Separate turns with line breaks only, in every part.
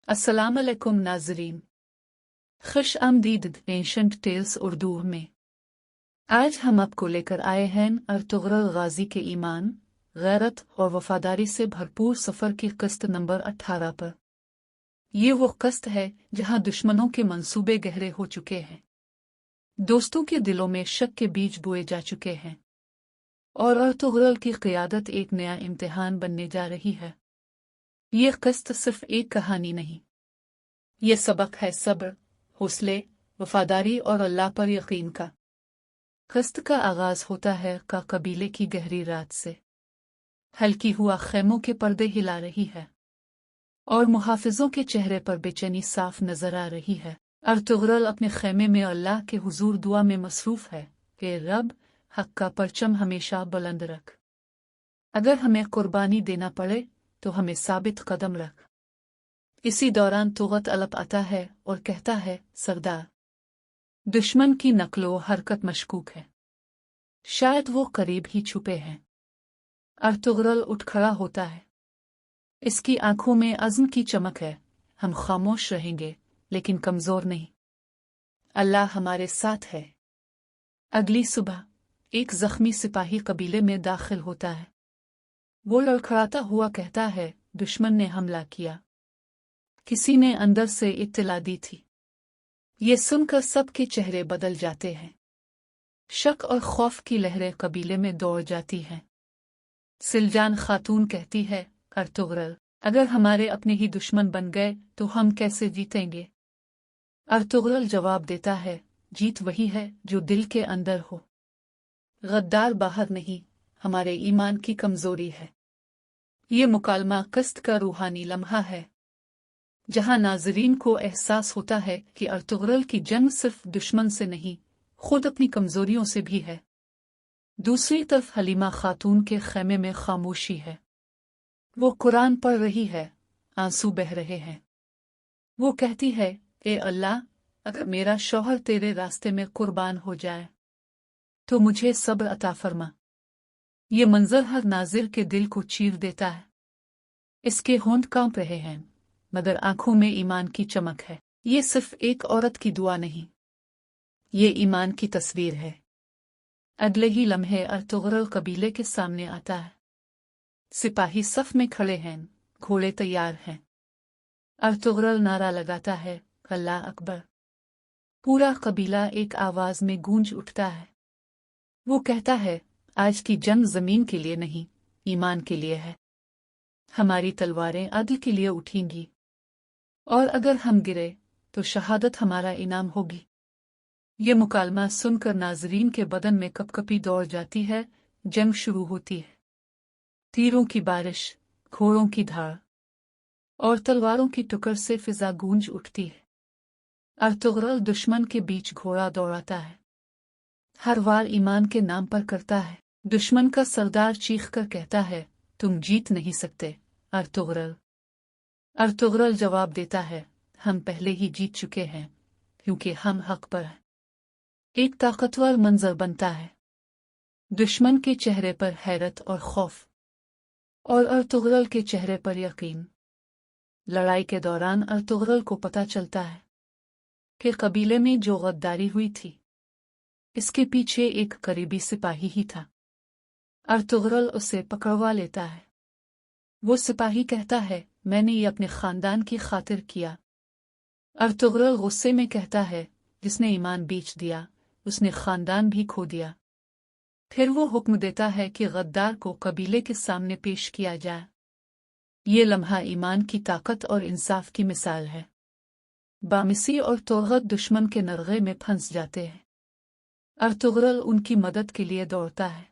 अस्सलाम अलैकुम नाज़रीन, खुश आमदीद एंशंट टेल्स उर्दू में। आज हम आपको लेकर आए हैं अर्तुगरुल गाजी के ईमान, गैरत और वफादारी से भरपूर सफ़र की किस्त नंबर 18 पर। ये वो किस्त है जहां दुश्मनों के मंसूबे गहरे हो चुके हैं, दोस्तों के दिलों में शक के बीज बोए जा चुके हैं और अर्तुगरुल की क़ियादत एक नया इम्तिहान बनने जा रही है। ये किस्त सिर्फ एक कहानी नहीं, ये सबक है सब्र, हौसले, वफादारी और अल्लाह पर यकीन का। किस्त का आगाज होता है कबीले की गहरी रात से। हल्की हुआ खैमों के पर्दे हिला रही है और मुहाफिजों के चेहरे पर बेचैनी साफ नजर आ रही है। अर्तुगरुल अपने खैमे में अल्लाह के हुजूर दुआ में मसरूफ है कि रब, हक का परचम हमेशा बुलंद रख। अगर हमें कुर्बानी देना पड़े तो हमें साबित कदम रख। इसी दौरान तुगत अलप आता है और कहता है, सरदार, दुश्मन की नकलो हरकत मशकूक है, शायद वो करीब ही छुपे हैं। अर्तुगरुल उठ खड़ा होता है, इसकी आंखों में अज़्म की चमक है। हम खामोश रहेंगे लेकिन कमजोर नहीं, अल्लाह हमारे साथ है। अगली सुबह एक जख्मी सिपाही कबीले में दाखिल होता है। वो लड़खड़ाता हुआ कहता है, दुश्मन ने हमला किया, किसी ने अंदर से इत्तला दी थी। ये सुनकर सबके चेहरे बदल जाते हैं। शक और खौफ की लहरें कबीले में दौड़ जाती हैं। सिलजान खातून कहती है, अर्तुगरुल, अगर हमारे अपने ही दुश्मन बन गए तो हम कैसे जीतेंगे? अर्तुगरुल जवाब देता है, जीत वही है जो दिल के अंदर हो। गद्दार बाहर नहीं, हमारे ईमान की कमजोरी है। ये मुकालमा किस्त का रूहानी लम्हा है, जहां नाज़रीन को एहसास होता है कि अर्तुगरुल की जंग सिर्फ दुश्मन से नहीं, खुद अपनी कमजोरियों से भी है। दूसरी तरफ हलीमा खातून के खैमे में खामोशी है। वो कुरान पढ़ रही है, आंसू बह रहे हैं। वो कहती है, ए अल्लाह, अगर मेरा शौहर तेरे रास्ते में कुर्बान हो जाए तो मुझे सब्र अता फरमा। ये मंजर हर नाज़िर के दिल को चीर देता है। इसके होंठ कांप रहे हैं मगर आंखों में ईमान की चमक है। ये सिर्फ एक औरत की दुआ नहीं, ये ईमान की तस्वीर है। अगले ही लम्हे अर्तुगरुल कबीले के सामने आता है। सिपाही सफ में खड़े हैं, घोड़े तैयार हैं। अर्तुगरुल नारा लगाता है, अल्लाह अकबर। पूरा कबीला एक आवाज में गूंज उठता है। वो कहता है, आज की जंग जमीन के लिए नहीं, ईमान के लिए है। हमारी तलवारें अदल के लिए उठेंगी और अगर हम गिरे तो शहादत हमारा इनाम होगी। ये मुकालमा सुनकर नाज़रीन के बदन में कपकपी दौड़ जाती है। जंग शुरू होती है। तीरों की बारिश, घोड़ों की धार और तलवारों की टुकर से फिजा गूंज उठती है। अर्तुगरुल दुश्मन के बीच घोड़ा दौड़ाता है, हर वार ईमान के नाम पर करता है। दुश्मन का सरदार चीख कर कहता है, तुम जीत नहीं सकते अर्तुगरुल। अर्तुगरुल जवाब देता है, हम पहले ही जीत चुके हैं क्योंकि हम हक पर हैं। एक ताकतवर मंजर बनता है, दुश्मन के चेहरे पर हैरत और खौफ और अर्तुगरुल के चेहरे पर यकीन। लड़ाई के दौरान अर्तुगरुल को पता चलता है कि कबीले में जो गद्दारी हुई थी, इसके पीछे एक करीबी सिपाही ही था। अर्तुगरुल उसे पकड़वा लेता है। वो सिपाही कहता है, मैंने ये अपने खानदान की खातिर किया। अर्तुगरुल गुस्से में कहता है, जिसने ईमान बेच दिया उसने खानदान भी खो दिया। फिर वो हुक्म देता है कि गद्दार को कबीले के सामने पेश किया जाए। ये लम्हा ईमान की ताकत और इंसाफ की मिसाल है। बामिसी और तोगत दुश्मन के नरगे में फंस जाते हैं। अर्तुगरुल उनकी मदद के लिए दौड़ता है।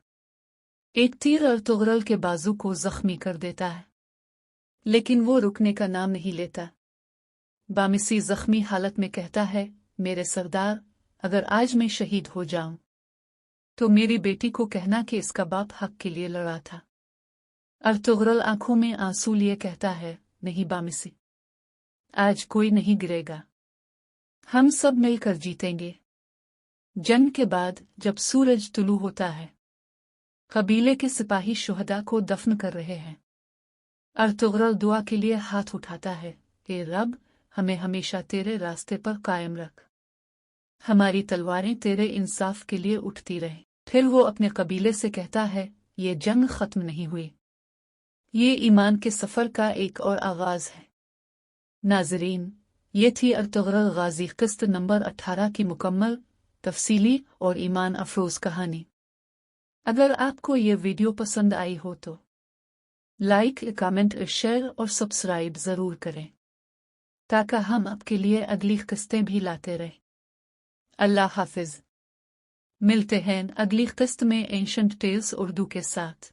एक तीर अर्तुगरुल के बाजू को जख्मी कर देता है, लेकिन वो रुकने का नाम नहीं लेता। बामिसी जख्मी हालत में कहता है, मेरे सरदार, अगर आज मैं शहीद हो जाऊं तो मेरी बेटी को कहना कि इसका बाप हक के लिए लड़ा था। अर्तुगरुल आंखों में आंसू लिए कहता है, नहीं बामिसी, आज कोई नहीं गिरेगा, हम सब मिलकर जीतेंगे। जंग के बाद जब सूरज तुलू होता है, कबीले के सिपाही शुहदा को दफन कर रहे हैं। अर्तुगरुल दुआ के लिए हाथ उठाता है, اے رب ہمیں ہمیشہ تیرے راستے پر قائم رکھ، ہماری تلواریں تیرے انصاف کے لیے اٹھتی رہیں۔ پھر وہ اپنے قبیلے سے کہتا ہے یہ جنگ ختم نہیں ہوئی، یہ ایمان کے سفر کا ایک اور آغاز ہے۔ ناظرین، یہ تھی ارطغرل غازی قسط نمبر 18 کی مکمل، تفصیلی اور ایمان افروز کہانی۔ اگر آپ کو یہ ویڈیو پسند آئی ہو تو لائک، کامنٹ، شیئر اور سبسکرائب ضرور کریں تاکہ ہم آپ کے لیے اگلی قسطیں بھی لاتے رہیں۔ اللہ حافظ۔ ملتے ہیں اگلی قسط میں اینشنٹ ٹیلز اردو کے ساتھ۔